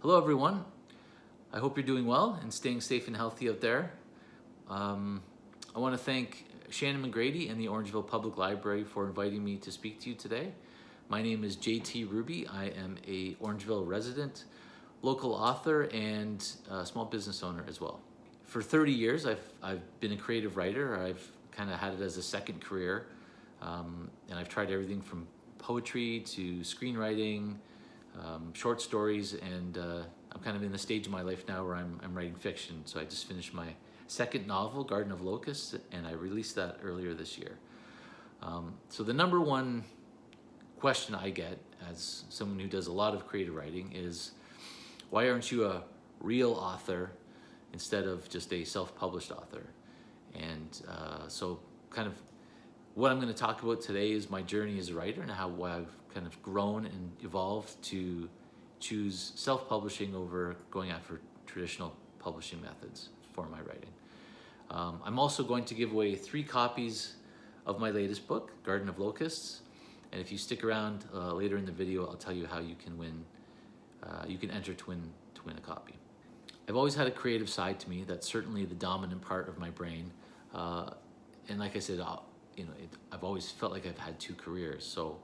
Hello everyone, I hope you're doing well and staying safe and healthy out there. I want to thank Shannon McGrady and the Orangeville Public Library for inviting me to speak to you today. My name is JT Ruby. I am a Orangeville resident, local author, and small business owner as well. For 30 years I've been a creative writer. I've kind of had it as a second career, and I've tried everything from poetry to screenwriting, short stories, and I'm kind of in the stage of my life now where I'm writing fiction. So I just finished my second novel, Garden of Locusts, and I released that earlier this year. So the number one question I get as someone who does a lot of creative writing is, why aren't you a real author instead of just a self-published author? And so kind of what I'm going to talk about today is my journey as a writer and how I've kind of grown and evolved to choose self-publishing over going after traditional publishing methods for my writing. I'm also going to give away 3 copies of my latest book, Garden of Locusts. And if you stick around later in the video, I'll tell you how you can win. You can enter to win a copy. I've always had a creative side to me. That's certainly the dominant part of my brain. And like I said, I've always felt like I've had 2 careers. So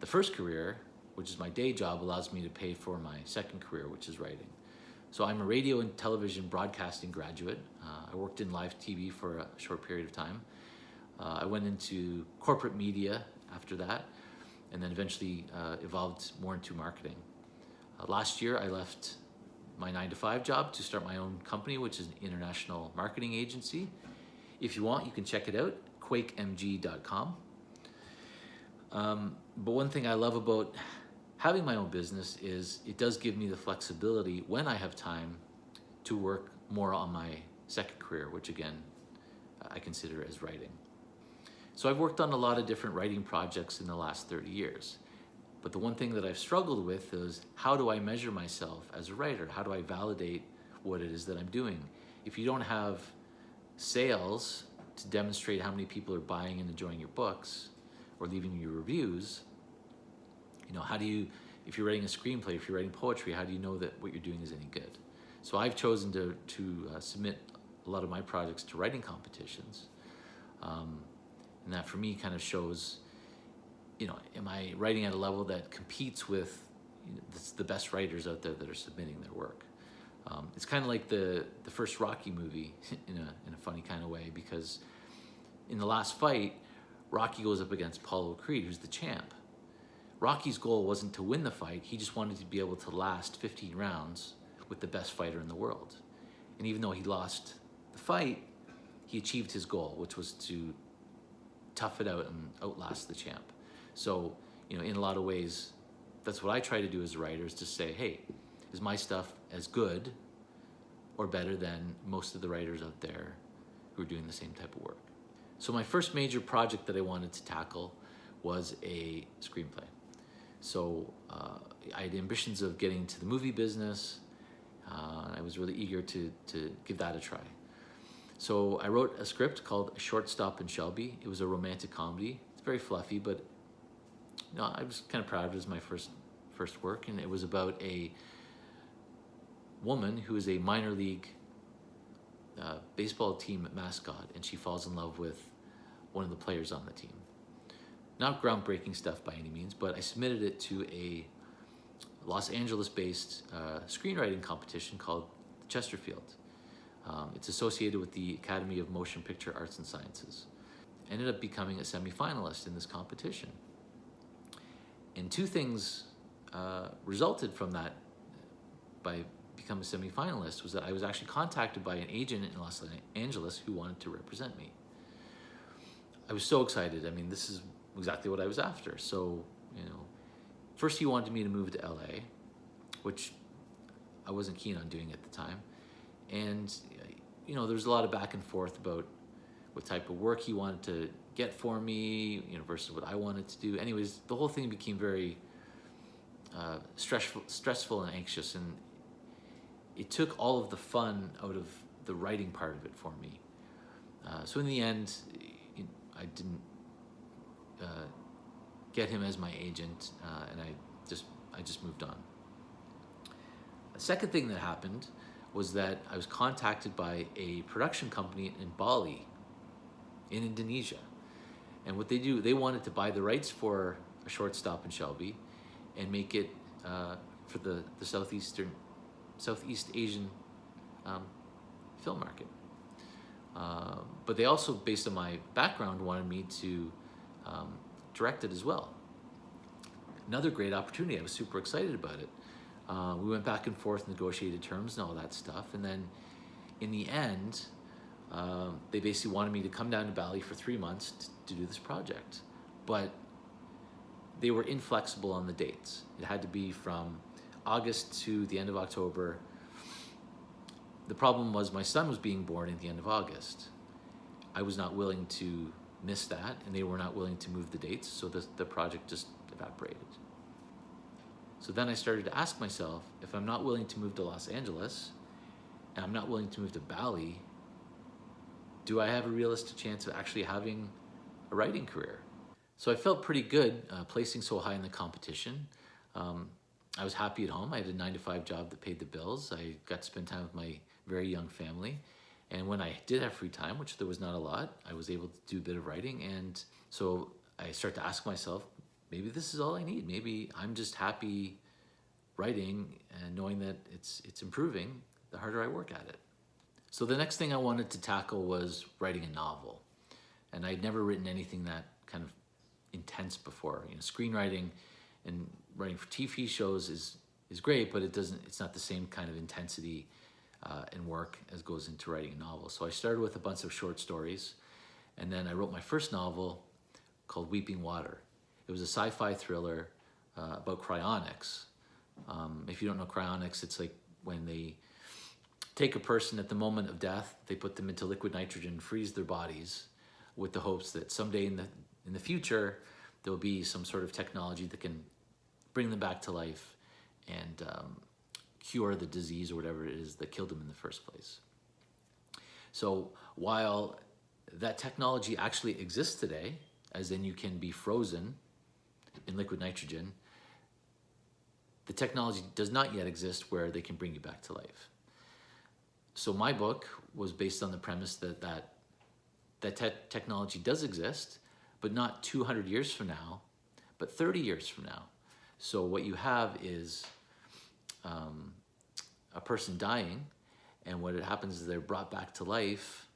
the first career, which is my day job, allows me to pay for my second career, which is writing. So I'm a radio and television broadcasting graduate. I worked in live TV for a short period of time. I went into corporate media after that, and then eventually evolved more into marketing. Last year, I left my 9-to-5 job to start my own company, which is an international marketing agency. If you want, you can check it out, quakemg.com. But one thing I love about having my own business is it does give me the flexibility when I have time to work more on my second career, which again, I consider as writing. So I've worked on a lot of different writing projects in the last 30 years. But the one thing that I've struggled with is, how do I measure myself as a writer? How do I validate what it is that I'm doing? If you don't have sales to demonstrate how many people are buying and enjoying your books or leaving you reviews, how do you, if you're writing a screenplay, if you're writing poetry, how do you know that what you're doing is any good? So I've chosen to submit a lot of my projects to writing competitions. And that for me kind of shows, am I writing at a level that competes with the best writers out there that are submitting their work? It's kind of like the first Rocky movie in a funny kind of way, because in the last fight, Rocky goes up against Apollo Creed, who's the champ. Rocky's goal wasn't to win the fight, he just wanted to be able to last 15 rounds with the best fighter in the world. And even though he lost the fight, he achieved his goal, which was to tough it out and outlast the champ. So, in a lot of ways, that's what I try to do as a writer, is to say, hey, is my stuff as good or better than most of the writers out there who are doing the same type of work? So my first major project that I wanted to tackle was a screenplay. So I had ambitions of getting into the movie business. I was really eager to give that a try. So I wrote a script called Shortstop Shelby. It was a romantic comedy. It's very fluffy, but I was kind of proud of it as my first work. And it was about a woman who is a minor league baseball team mascot, and she falls in love with one of the players on the team. Not groundbreaking stuff by any means, but I submitted it to a Los Angeles-based screenwriting competition called Chesterfield. It's associated with the Academy of Motion Picture Arts and Sciences. Ended up becoming a semi-finalist in this competition. And 2 things resulted from that by becoming a semi-finalist. Was that I was actually contacted by an agent in Los Angeles who wanted to represent me. I was so excited. I mean, this is exactly what I was after. So, first he wanted me to move to LA, which I wasn't keen on doing at the time. And, there was a lot of back and forth about what type of work he wanted to get for me, versus what I wanted to do. Anyways, the whole thing became very stressful and anxious, and it took all of the fun out of the writing part of it for me. So in the end, I didn't get him as my agent, and I just moved on. The second thing that happened was that I was contacted by a production company in Bali, in Indonesia. And what they do, they wanted to buy the rights for a Shortstop and Shelby and make it for the Southeast Asian film market. But they also, based on my background, wanted me to direct it as well. Another great opportunity. I was super excited about it. We went back and forth, negotiated terms and all that stuff. And then in the end, they basically wanted me to come down to Bali for 3 months to do this project. But they were inflexible on the dates. It had to be from August to the end of October. The problem was my son was being born at the end of August. I was not willing to miss that, and they were not willing to move the dates, so the project just evaporated. So then I started to ask myself, if I'm not willing to move to Los Angeles, and I'm not willing to move to Bali, do I have a realistic chance of actually having a writing career? So I felt pretty good placing so high in the competition. I was happy at home. I had a 9-to-5 job that paid the bills. I got to spend time with my very young family. And when I did have free time, which there was not a lot, I was able to do a bit of writing. And so I started to ask myself, maybe this is all I need. Maybe I'm just happy writing and knowing that it's improving the harder I work at it. So the next thing I wanted to tackle was writing a novel. And I'd never written anything that kind of intense before. You know, screenwriting and writing for TV shows is great, but it's not the same kind of intensity and work as goes into writing a novel. So I started with a bunch of short stories, and then I wrote my first novel called Weeping Water. It was a sci-fi thriller about cryonics. If you don't know cryonics, it's like when they take a person at the moment of death, they put them into liquid nitrogen, freeze their bodies with the hopes that someday in the future, there'll be some sort of technology that can bring them back to life and cure the disease or whatever it is that killed them in the first place. So while that technology actually exists today, as in you can be frozen in liquid nitrogen, the technology does not yet exist where they can bring you back to life. So my book was based on the premise that technology does exist, but not 200 years from now, but 30 years from now. So what you have is a person dying, and what happens is they're brought back to life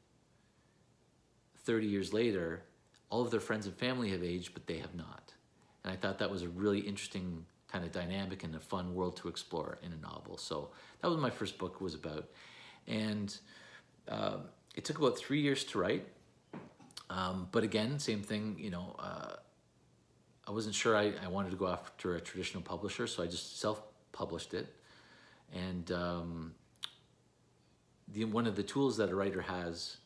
30 years later. All of their friends and family have aged, but they have not. And I thought that was a really interesting kind of dynamic and a fun world to explore in a novel. So that was what my first book was about. And it took about 3 years to write. But again, same thing, you know, I wasn't sure I wanted to go after a traditional publisher, so I just self-published it. And one of the tools that a writer has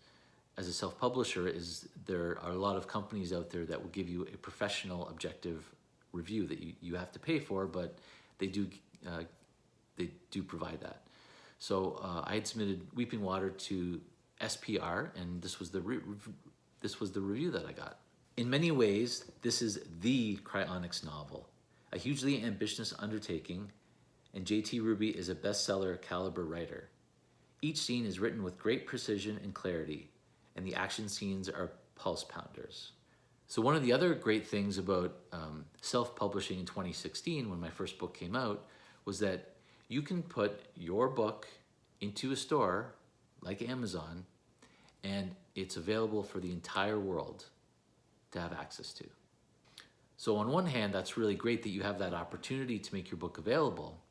as a self-publisher is there are a lot of companies out there that will give you a professional, objective review that you have to pay for, but they do provide that. So I had submitted Weeping Water to SPR, and this was the review that I got. In many ways, this is the cryonics novel, a hugely ambitious undertaking, and J.T. Ruby is a bestseller caliber writer. Each scene is written with great precision and clarity, and the action scenes are pulse pounders. So one of the other great things about self-publishing in 2016, when my first book came out, was that you can put your book into a store like Amazon, and it's available for the entire world to have access to. So on one hand, that's really great that you have that opportunity to make your book available,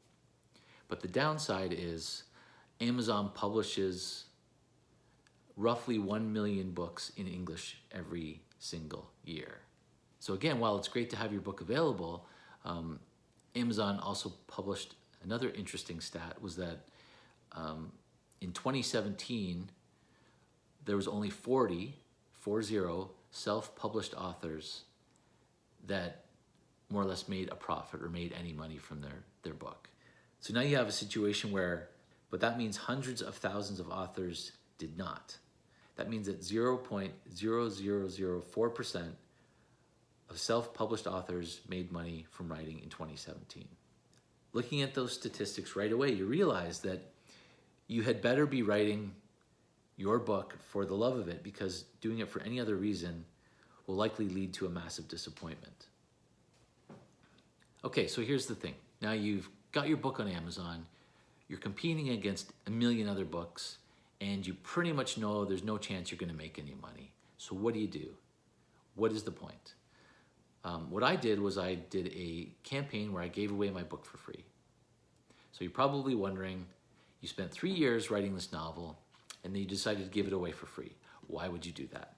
but the downside is Amazon publishes roughly 1 million books in English every single year. So again, while it's great to have your book available, Amazon also published another interesting stat, was that in 2017, there was only 40 self-published authors that more or less made a profit or made any money from their book. So now you have a situation where, but that means hundreds of thousands of authors did not. That means that 0.0004% of self-published authors made money from writing in 2017. looking at those statistics right away, you realize that you had better be writing your book for the love of it, because doing it for any other reason will likely lead to a massive disappointment. Okay, so here's the thing. Now you've got your book on Amazon, you're competing against a million other books, and you pretty much know there's no chance you're going to make any money. So what do? What is the point? What I did was I did a campaign where I gave away my book for free. So you're probably wondering, you spent 3 years writing this novel, and then you decided to give it away for free. Why would you do that?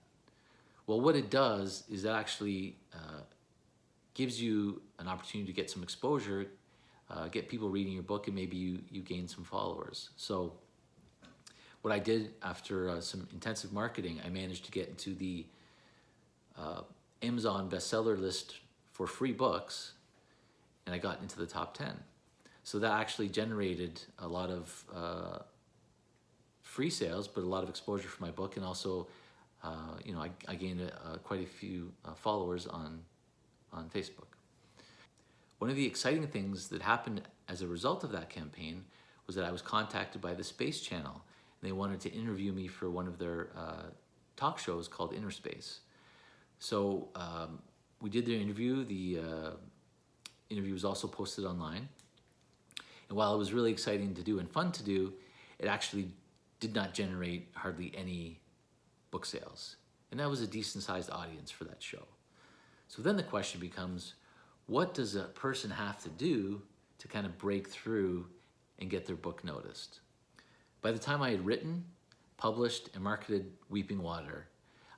Well, what it does is that actually gives you an opportunity to get some exposure, get people reading your book, and maybe you gain some followers. So what I did after some intensive marketing, I managed to get into the Amazon bestseller list for free books, and I got into the top 10. So that actually generated a lot of free sales, but a lot of exposure for my book, and also I gained quite a few followers on Facebook. One of the exciting things that happened as a result of that campaign was that I was contacted by the Space Channel, and they wanted to interview me for one of their talk shows called Inner Space. So we did the interview. The interview was also posted online. And while it was really exciting to do and fun to do, it actually did not generate hardly any book sales. And that was a decent sized audience for that show. So then the question becomes, what does a person have to do to kind of break through and get their book noticed? By the time I had written, published, and marketed Weeping Water,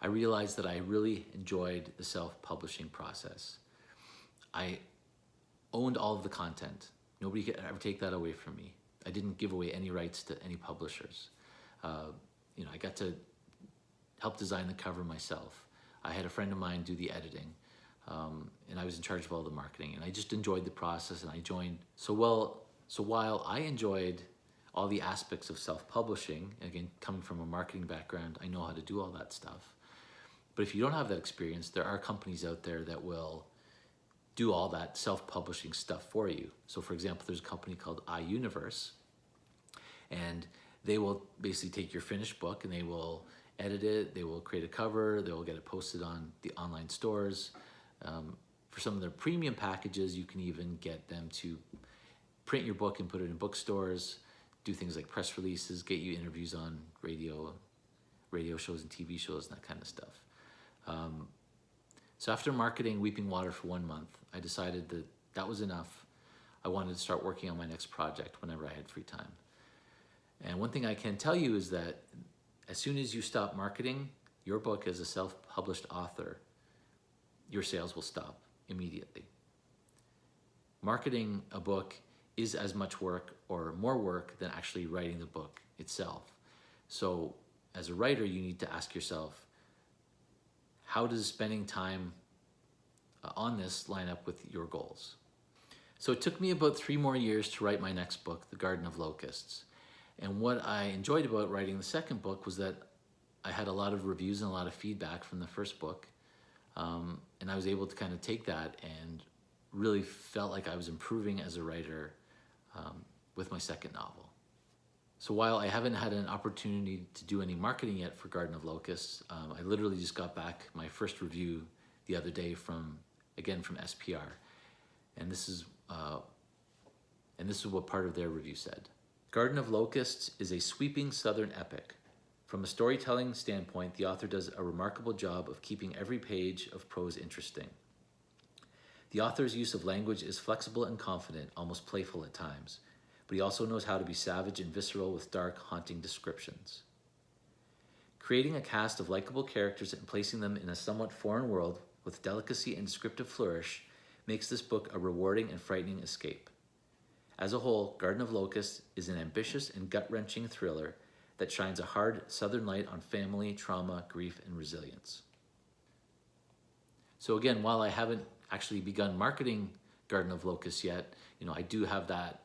I realized that I really enjoyed the self-publishing process. I owned all of the content. Nobody could ever take that away from me. I didn't give away any rights to any publishers. I got to help design the cover myself. I had a friend of mine do the editing, and I was in charge of all the marketing, and I just enjoyed the process, and I joined. So while I enjoyed all the aspects of self-publishing, again, coming from a marketing background, I know how to do all that stuff. But if you don't have that experience, there are companies out there that will do all that self-publishing stuff for you. So for example, there's a company called iUniverse, and they will basically take your finished book and they will edit it, they will create a cover, they will get it posted on the online stores. For some of their premium packages, you can even get them to print your book and put it in bookstores, do things like press releases, get you interviews on radio shows and TV shows and that kind of stuff. So after marketing Weeping Water for 1 month, I decided that that was enough. I wanted to start working on my next project whenever I had free time. And one thing I can tell you is that as soon as you stop marketing your book as a self-published author, your sales will stop immediately. Marketing a book is as much work or more work than actually writing the book itself. So as a writer, you need to ask yourself, how does spending time on this line up with your goals? So it took me about 3 more years to write my next book, The Garden of Locusts. And what I enjoyed about writing the second book was that I had a lot of reviews and a lot of feedback from the first book. And I was able to kind of take that and really felt like I was improving as a writer with my second novel. So while I haven't had an opportunity to do any marketing yet for Garden of Locusts, I literally just got back my first review the other day from SPR. And this is what part of their review said. Garden of Locusts is a sweeping Southern epic. From a storytelling standpoint, the author does a remarkable job of keeping every page of prose interesting. The author's use of language is flexible and confident, almost playful at times, but he also knows how to be savage and visceral with dark, haunting descriptions. Creating a cast of likable characters and placing them in a somewhat foreign world with delicacy and descriptive flourish makes this book a rewarding and frightening escape. As a whole, Garden of Locusts is an ambitious and gut-wrenching thriller that shines a hard Southern light on family, trauma, grief, and resilience. So again, while I haven't actually begun marketing Garden of Locusts yet, I do have that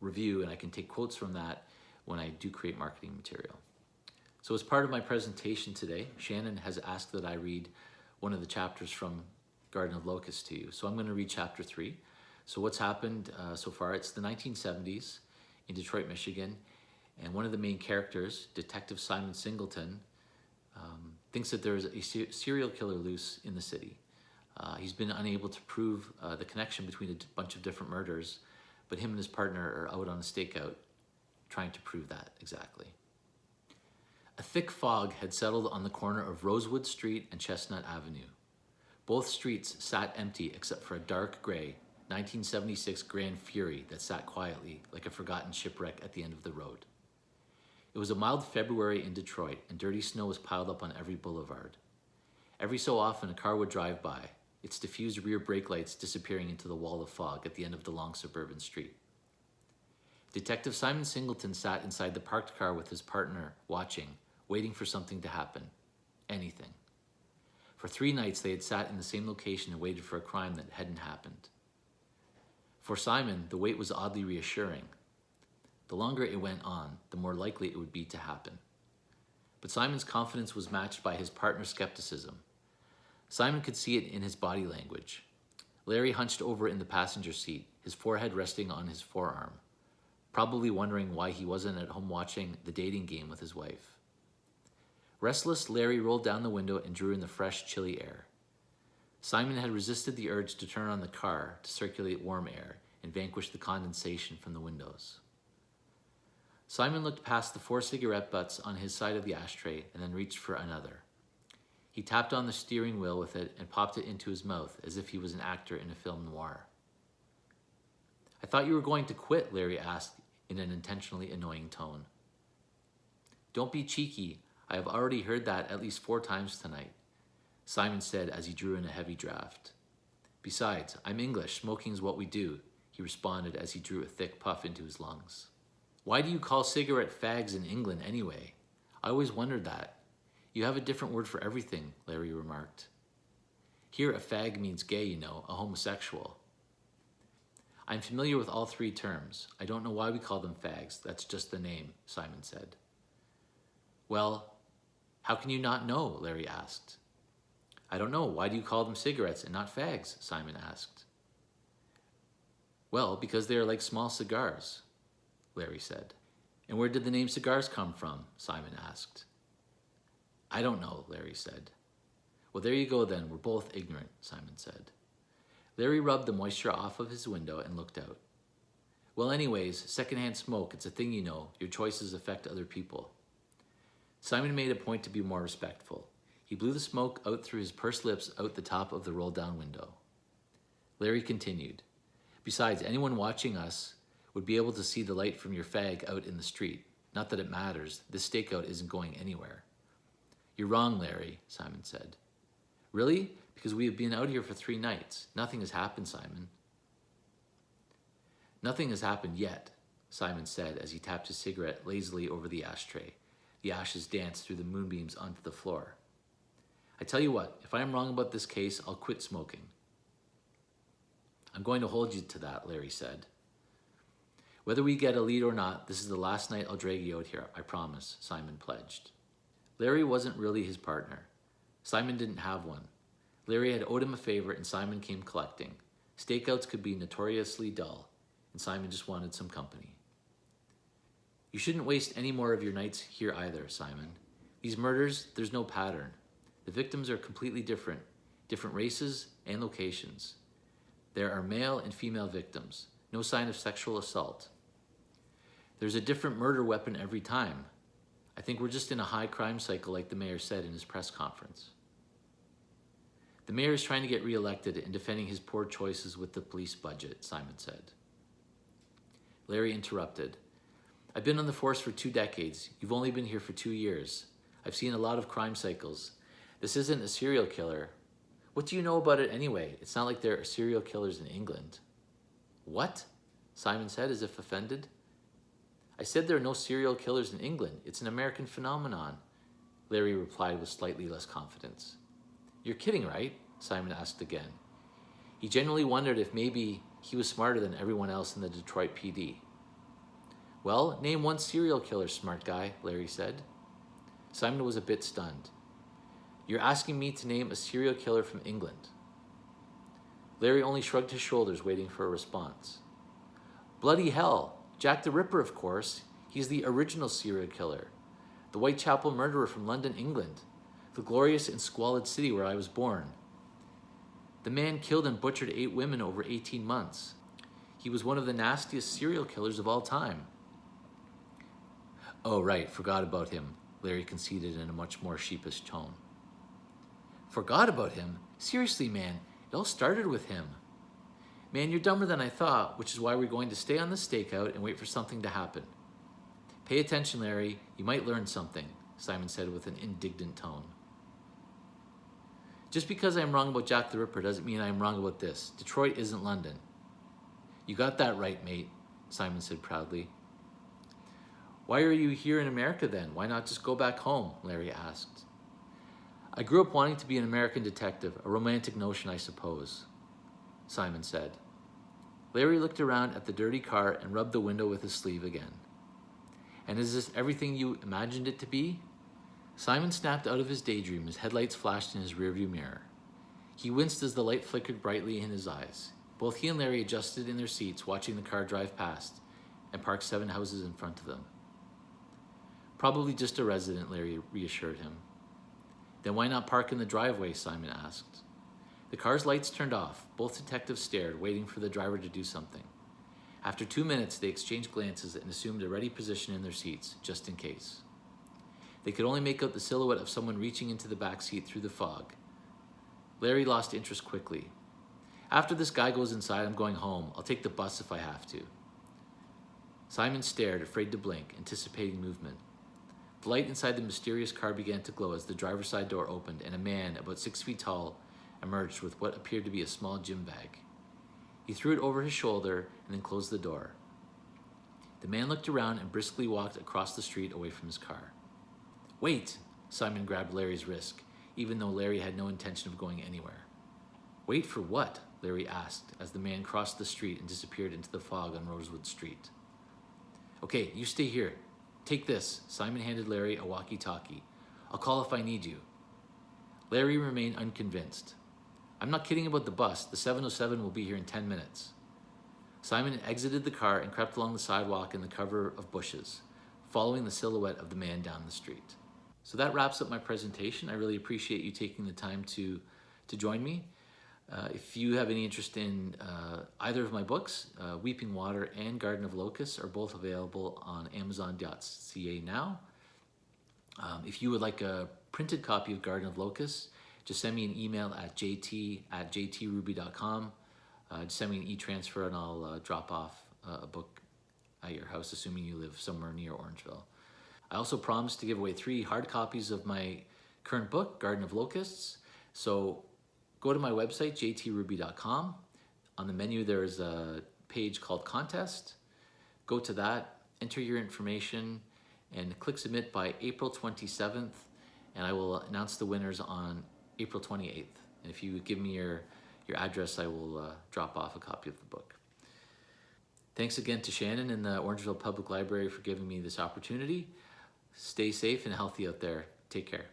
review, and I can take quotes from that when I do create marketing material. So as part of my presentation today, Shannon has asked that I read one of the chapters from Garden of Locusts to you. So I'm going to read chapter 3. So what's happened so far? It's the 1970s in Detroit, Michigan, and one of the main characters, Detective Simon Singleton, thinks that there's a serial killer loose in the city. He's been unable to prove the connection between a bunch of different murders, but him and his partner are out on a stakeout trying to prove that exactly. A thick fog had settled on the corner of Rosewood Street and Chestnut Avenue. Both streets sat empty except for a dark gray 1976 Grand Fury that sat quietly like a forgotten shipwreck at the end of the road. It was a mild February in Detroit, and dirty snow was piled up on every boulevard. Every so often, a car would drive by, its diffused rear brake lights disappearing into the wall of fog at the end of the long suburban street. Detective Simon Singleton sat inside the parked car with his partner, watching, waiting for something to happen. Anything. For 3 nights, they had sat in the same location and waited for a crime that hadn't happened. For Simon, the wait was oddly reassuring. The longer it went on, the more likely it would be to happen. But Simon's confidence was matched by his partner's skepticism. Simon could see it in his body language. Larry hunched over in the passenger seat, his forehead resting on his forearm, probably wondering why he wasn't at home watching the dating game with his wife. Restless, Larry rolled down the window and drew in the fresh, chilly air. Simon had resisted the urge to turn on the car to circulate warm air and vanquish the condensation from the windows. Simon looked past the 4 cigarette butts on his side of the ashtray and then reached for another. He tapped on the steering wheel with it and popped it into his mouth as if he was an actor in a film noir. "I thought you were going to quit," Larry asked in an intentionally annoying tone. "Don't be cheeky. I have already heard that at least 4 times tonight," Simon said as he drew in a heavy draft. "Besides, I'm English. Smoking's what we do," he responded as he drew a thick puff into his lungs. "Why do you call cigarette fags in England anyway? I always wondered that. You have a different word for everything," Larry remarked. "Here a fag means gay, you know, a homosexual." "I'm familiar with all 3 terms. I don't know why we call them fags. That's just the name," Simon said. "Well, how can you not know?" Larry asked. "I don't know. Why do you call them cigarettes and not fags?" Simon asked. "Well, because they are like small cigars," Larry said. "And where did the name cigars come from?" Simon asked. "I don't know," Larry said. "Well, there you go then. We're both ignorant," Simon said. Larry rubbed the moisture off of his window and looked out. "Well, anyways, secondhand smoke, it's a thing, you know. Your choices affect other people." Simon made a point to be more respectful. He blew the smoke out through his pursed lips out the top of the rolled-down window. Larry continued, "Besides, anyone watching us would be able to see the light from your fag out in the street. Not that it matters. This stakeout isn't going anywhere." "You're wrong, Larry," Simon said. "Really? Because we have been out here for 3 nights. Nothing has happened, Simon." "Nothing has happened yet," Simon said as he tapped his cigarette lazily over the ashtray. The ashes danced through the moonbeams onto the floor. "I tell you what, if I am wrong about this case, I'll quit smoking." "I'm going to hold you to that," Larry said. "Whether we get a lead or not, this is the last night I'll drag you out here, I promise," Simon pledged. Larry wasn't really his partner. Simon didn't have one. Larry had owed him a favor and Simon came collecting. Stakeouts could be notoriously dull, and Simon just wanted some company. "You shouldn't waste any more of your nights here either, Simon. These murders, there's no pattern. The victims are completely different races and locations. There are male and female victims. No sign of sexual assault. There's a different murder weapon every time. I think we're just in a high crime cycle like the mayor said in his press conference." "The mayor is trying to get reelected and defending his poor choices with the police budget," Simon said. Larry interrupted. "I've been on the force for 2 decades. You've only been here for 2 years. I've seen a lot of crime cycles. This isn't a serial killer. What do you know about it anyway? It's not like there are serial killers in England." "What?" Simon said as if offended. "I said there are no serial killers in England. It's an American phenomenon," Larry replied with slightly less confidence. "You're kidding, right?" Simon asked again. He genuinely wondered if maybe he was smarter than everyone else in the Detroit PD. "Well, name one serial killer, smart guy," Larry said. Simon was a bit stunned. "You're asking me to name a serial killer from England?" Larry only shrugged his shoulders, waiting for a response. Bloody hell! Jack the Ripper, of course. He's the original serial killer. The Whitechapel murderer from London, England. The glorious and squalid city where I was born. The man killed and butchered 8 women over 18 months. He was one of the nastiest serial killers of all time. Oh, right, forgot about him, Larry conceded in a much more sheepish tone. Forgot about him? Seriously, man, it all started with him. Man, you're dumber than I thought, which is why we're going to stay on the stakeout and wait for something to happen. Pay attention, Larry, you might learn something, Simon said with an indignant tone. Just because I'm wrong about Jack the Ripper doesn't mean I'm wrong about this. Detroit isn't London. You got that right, mate, Simon said proudly. Why are you here in America then? Why not just go back home? Larry asked. I grew up wanting to be an American detective, a romantic notion, I suppose, Simon said. Larry looked around at the dirty car and rubbed the window with his sleeve again. And is this everything you imagined it to be? Simon snapped out of his daydream as headlights flashed in his rearview mirror. He winced as the light flickered brightly in his eyes. Both he and Larry adjusted in their seats, watching the car drive past and park 7 houses in front of them. Probably just a resident, Larry reassured him. Then why not park in the driveway? Simon asked. The car's lights turned off. Both detectives stared, waiting for the driver to do something. After 2 minutes, they exchanged glances and assumed a ready position in their seats, just in case. They could only make out the silhouette of someone reaching into the back seat through the fog. Larry lost interest quickly. After this guy goes inside, I'm going home. I'll take the bus if I have to. Simon stared, afraid to blink, anticipating movement. The light inside the mysterious car began to glow as the driver's side door opened and a man, about 6 feet tall, emerged with what appeared to be a small gym bag. He threw it over his shoulder and then closed the door. The man looked around and briskly walked across the street away from his car. Wait! Simon grabbed Larry's wrist, even though Larry had no intention of going anywhere. Wait for what? Larry asked as the man crossed the street and disappeared into the fog on Rosewood Street. Okay, you stay here. Take this. Simon handed Larry a walkie-talkie. I'll call if I need you. Larry remained unconvinced. I'm not kidding about the bus. The 707 will be here in 10 minutes. Simon exited the car and crept along the sidewalk in the cover of bushes, following the silhouette of the man down the street. So that wraps up my presentation. I really appreciate you taking the time to join me. If you have any interest in either of my books, Weeping Water and Garden of Locusts are both available on Amazon.ca now. If you would like a printed copy of Garden of Locusts, just send me an email at jt@jtruby.com. Just send me an e-transfer and I'll drop off a book at your house, assuming you live somewhere near Orangeville. I also promised to give away 3 hard copies of my current book, Garden of Locusts. So go to my website, jtruby.com. On the menu, there is a page called Contest. Go to that, enter your information, and click Submit by April 27th, and I will announce the winners on April 28th. And if you give me your address, I will drop off a copy of the book. Thanks again to Shannon and the Orangeville Public Library for giving me this opportunity. Stay safe and healthy out there. Take care.